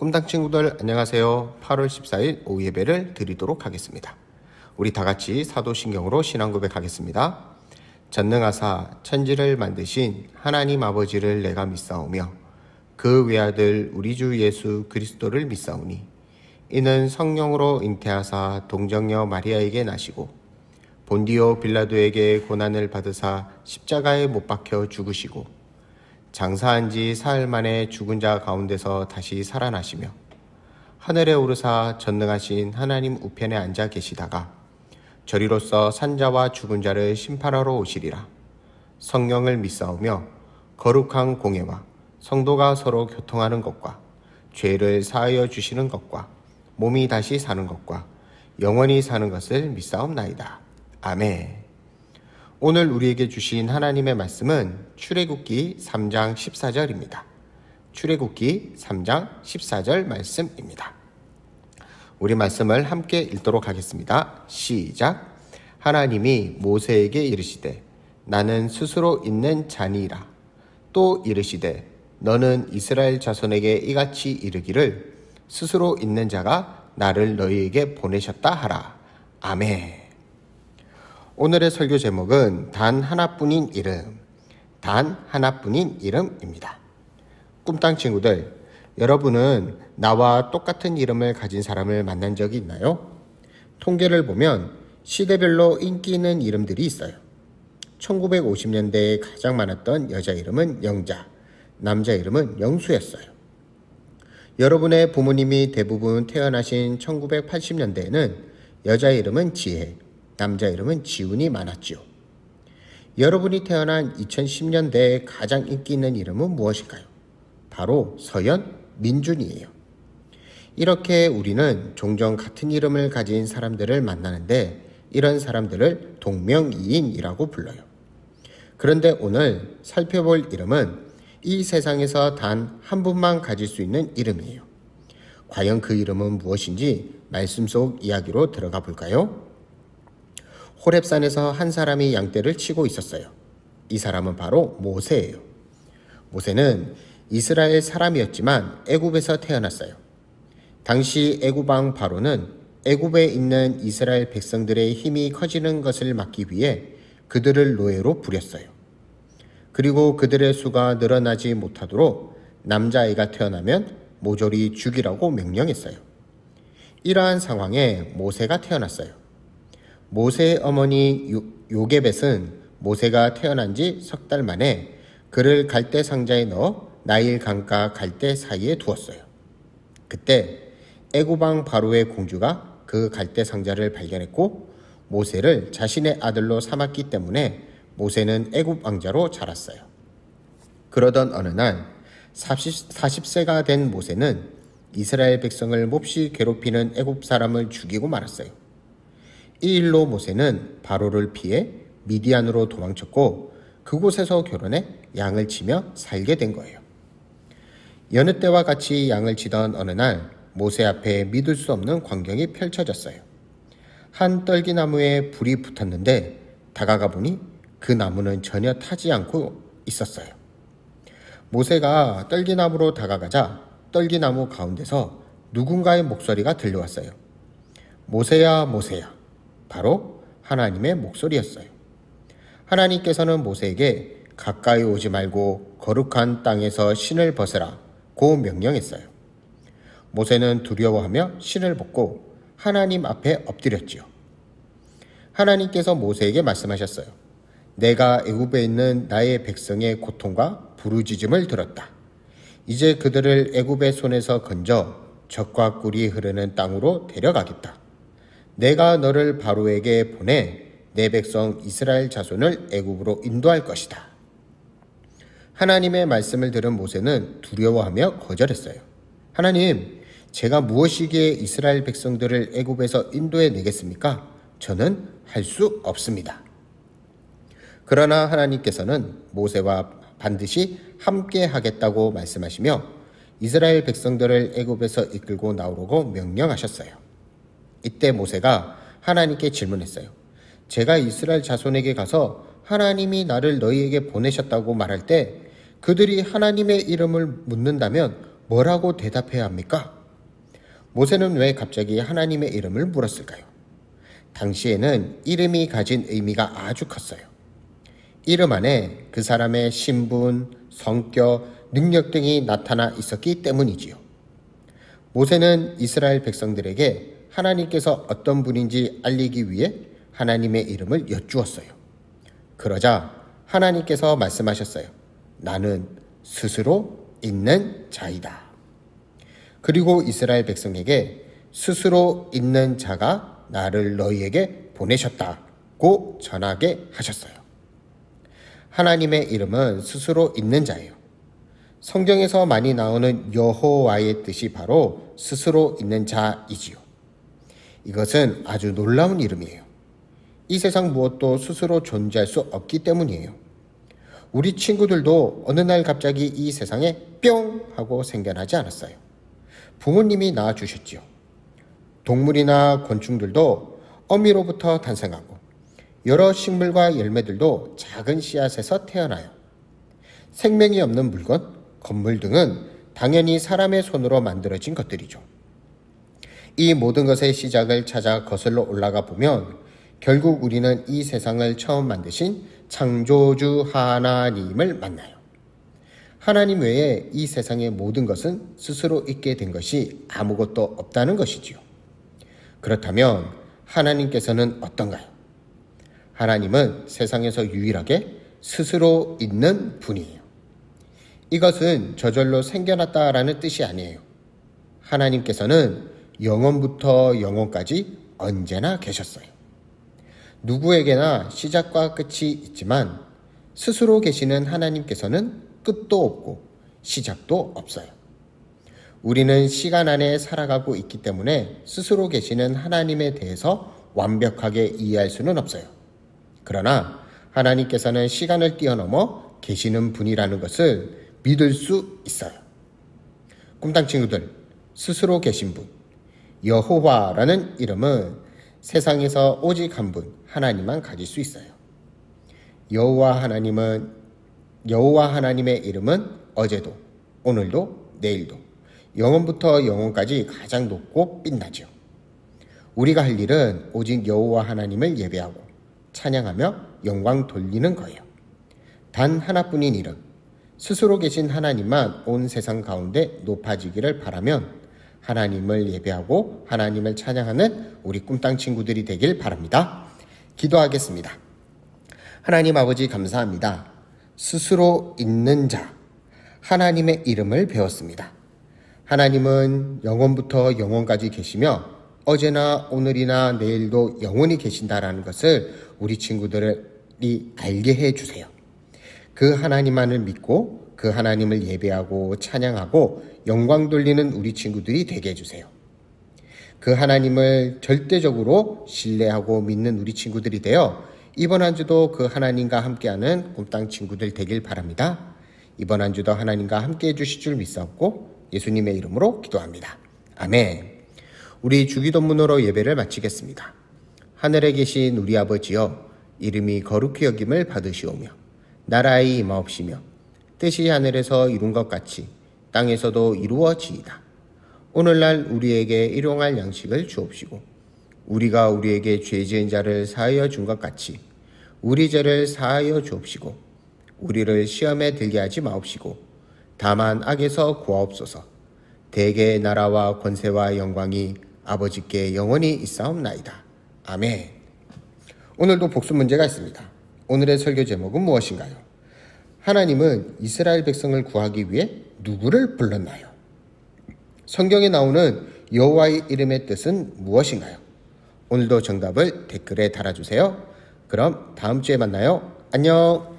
꿈당 친구들 안녕하세요. 8월 14일 오후 예배를 드리도록 하겠습니다. 우리 다 같이 사도신경으로 신앙 고백하겠습니다. 전능하사 천지를 만드신 하나님 아버지를 내가 믿사오며 그 외아들 우리 주 예수 그리스도를 믿사오니 이는 성령으로 잉태하사 동정녀 마리아에게 나시고 본디오 빌라도에게 고난을 받으사 십자가에 못 박혀 죽으시고 장사한 지 사흘 만에 죽은 자 가운데서 다시 살아나시며 하늘에 오르사 전능하신 하나님 우편에 앉아 계시다가 저리로서 산자와 죽은 자를 심판하러 오시리라. 성령을 믿사오며 거룩한 공예와 성도가 서로 교통하는 것과 죄를 사하여 주시는 것과 몸이 다시 사는 것과 영원히 사는 것을 믿사옵나이다. 아멘. 오늘 우리에게 주신 하나님의 말씀은 출애굽기 3장 14절입니다. 출애굽기 3장 14절 말씀입니다. 우리 말씀을 함께 읽도록 하겠습니다. 시작. 하나님이 모세에게 이르시되 나는 스스로 있는 자니이라. 또 이르시되 너는 이스라엘 자손에게 이같이 이르기를 스스로 있는 자가 나를 너희에게 보내셨다 하라. 아멘. 오늘의 설교 제목은 단 하나뿐인 이름, 단 하나뿐인 이름입니다. 꿈땅 친구들, 여러분은 나와 똑같은 이름을 가진 사람을 만난 적이 있나요? 통계를 보면 시대별로 인기 있는 이름들이 있어요. 1950년대에 가장 많았던 여자 이름은 영자, 남자 이름은 영수였어요. 여러분의 부모님이 대부분 태어나신 1980년대에는 여자 이름은 지혜, 남자 이름은 지훈이 많았지요. 여러분이 태어난 2010년대에 가장 인기 있는 이름은 무엇일까요? 바로 서연, 민준이에요. 이렇게 우리는 종종 같은 이름을 가진 사람들을 만나는데 이런 사람들을 동명이인이라고 불러요. 그런데 오늘 살펴볼 이름은 이 세상에서 단 한 분만 가질 수 있는 이름이에요. 과연 그 이름은 무엇인지 말씀 속 이야기로 들어가 볼까요? 호렙산에서 한 사람이 양떼를 치고 있었어요. 이 사람은 바로 모세예요. 모세는 이스라엘 사람이었지만 애굽에서 태어났어요. 당시 애굽 왕 바로는 애굽에 있는 이스라엘 백성들의 힘이 커지는 것을 막기 위해 그들을 노예로 부렸어요. 그리고 그들의 수가 늘어나지 못하도록 남자아이가 태어나면 모조리 죽이라고 명령했어요. 이러한 상황에 모세가 태어났어요. 모세의 어머니 요게벳은 모세가 태어난 지 석 달 만에 그를 갈대 상자에 넣어 나일 강과 갈대 사이에 두었어요. 그때 애굽 왕 바로의 공주가 그 갈대 상자를 발견했고 모세를 자신의 아들로 삼았기 때문에 모세는 애굽 왕자로 자랐어요. 그러던 어느 날 40세가 된 모세는 이스라엘 백성을 몹시 괴롭히는 애굽 사람을 죽이고 말았어요. 이 일로 모세는 바로를 피해 미디안으로 도망쳤고 그곳에서 결혼해 양을 치며 살게 된 거예요. 여느 때와 같이 양을 치던 어느 날 모세 앞에 믿을 수 없는 광경이 펼쳐졌어요. 한 떨기나무에 불이 붙었는데 다가가 보니 그 나무는 전혀 타지 않고 있었어요. 모세가 떨기나무로 다가가자 떨기나무 가운데서 누군가의 목소리가 들려왔어요. 모세야, 모세야. 바로 하나님의 목소리였어요. 하나님께서는 모세에게 가까이 오지 말고 거룩한 땅에서 신을 벗으라고 명령했어요. 모세는 두려워하며 신을 벗고 하나님 앞에 엎드렸지요. 하나님께서 모세에게 말씀하셨어요. 내가 애굽에 있는 나의 백성의 고통과 부르짖음을 들었다. 이제 그들을 애굽의 손에서 건져 젖과 꿀이 흐르는 땅으로 데려가겠다. 내가 너를 바로에게 보내 내 백성 이스라엘 자손을 애굽으로 인도할 것이다. 하나님의 말씀을 들은 모세는 두려워하며 거절했어요. 하나님, 제가 무엇이기에 이스라엘 백성들을 애굽에서 인도해 내겠습니까? 저는 할 수 없습니다. 그러나 하나님께서는 모세와 반드시 함께 하겠다고 말씀하시며 이스라엘 백성들을 애굽에서 이끌고 나오라고 명령하셨어요. 이때 모세가 하나님께 질문했어요. 제가 이스라엘 자손에게 가서 하나님이 나를 너희에게 보내셨다고 말할 때 그들이 하나님의 이름을 묻는다면 뭐라고 대답해야 합니까? 모세는 왜 갑자기 하나님의 이름을 물었을까요? 당시에는 이름이 가진 의미가 아주 컸어요. 이름 안에 그 사람의 신분, 성격, 능력 등이 나타나 있었기 때문이지요. 모세는 이스라엘 백성들에게 하나님께서 어떤 분인지 알리기 위해 하나님의 이름을 여쭈었어요. 그러자 하나님께서 말씀하셨어요. 나는 스스로 있는 자이다. 그리고 이스라엘 백성에게 스스로 있는 자가 나를 너희에게 보내셨다고 전하게 하셨어요. 하나님의 이름은 스스로 있는 자예요. 성경에서 많이 나오는 여호와의 뜻이 바로 스스로 있는 자이지요. 이것은 아주 놀라운 이름이에요. 이 세상 무엇도 스스로 존재할 수 없기 때문이에요. 우리 친구들도 어느 날 갑자기 이 세상에 뿅 하고 생겨나지 않았어요. 부모님이 낳아주셨지요. 동물이나 곤충들도 어미로부터 탄생하고 여러 식물과 열매들도 작은 씨앗에서 태어나요. 생명이 없는 물건, 건물 등은 당연히 사람의 손으로 만들어진 것들이죠. 이 모든 것의 시작을 찾아 거슬러 올라가 보면 결국 우리는 이 세상을 처음 만드신 창조주 하나님을 만나요. 하나님 외에 이 세상의 모든 것은 스스로 있게 된 것이 아무것도 없다는 것이지요. 그렇다면 하나님께서는 어떤가요? 하나님은 세상에서 유일하게 스스로 있는 분이에요. 이것은 저절로 생겨났다라는 뜻이 아니에요. 하나님께서는 영원부터 영원까지 언제나 계셨어요. 누구에게나 시작과 끝이 있지만 스스로 계시는 하나님께서는 끝도 없고 시작도 없어요. 우리는 시간 안에 살아가고 있기 때문에 스스로 계시는 하나님에 대해서 완벽하게 이해할 수는 없어요. 그러나 하나님께서는 시간을 뛰어넘어 계시는 분이라는 것을 믿을 수 있어요. 꿈땅 친구들, 스스로 계신 분, 여호와라는 이름은 세상에서 오직 한 분, 하나님만 가질 수 있어요. 여호와 하나님의 이름은 어제도, 오늘도, 내일도, 영원부터 영원까지 가장 높고 빛나죠. 우리가 할 일은 오직 여호와 하나님을 예배하고 찬양하며 영광 돌리는 거예요. 단 하나뿐인 이름, 스스로 계신 하나님만 온 세상 가운데 높아지기를 바라면 하나님을 예배하고 하나님을 찬양하는 우리 꿈땅 친구들이 되길 바랍니다. 기도하겠습니다. 하나님 아버지 감사합니다. 스스로 있는 자, 하나님의 이름을 배웠습니다. 하나님은 영원부터 영원까지 계시며 어제나 오늘이나 내일도 영원히 계신다라는 것을 우리 친구들이 알게 해주세요. 그 하나님만을 믿고 그 하나님을 예배하고 찬양하고 영광 돌리는 우리 친구들이 되게 해주세요. 그 하나님을 절대적으로 신뢰하고 믿는 우리 친구들이 되어 이번 한 주도 그 하나님과 함께하는 꿈땅 친구들 되길 바랍니다. 이번 한 주도 하나님과 함께해 주실 줄 믿사옵고 예수님의 이름으로 기도합니다. 아멘. 우리 주기도문으로 예배를 마치겠습니다. 하늘에 계신 우리 아버지여, 이름이 거룩히 여김을 받으시오며 나라의 임하옵시며 뜻이 하늘에서 이룬 것 같이 땅에서도 이루어지이다. 오늘날 우리에게 일용할 양식을 주옵시고 우리가 우리에게 죄 지은 자를 사하여 준 것 같이 우리 죄를 사하여 주옵시고 우리를 시험에 들게 하지 마옵시고 다만 악에서 구하옵소서. 대개의 나라와 권세와 영광이 아버지께 영원히 있사옵나이다. 아멘. 오늘도 복습 문제가 있습니다. 오늘의 설교 제목은 무엇인가요? 하나님은 이스라엘 백성을 구하기 위해 누구를 불렀나요? 성경에 나오는 여호와의 이름의 뜻은 무엇인가요? 오늘도 정답을 댓글에 달아주세요. 그럼 다음 주에 만나요. 안녕.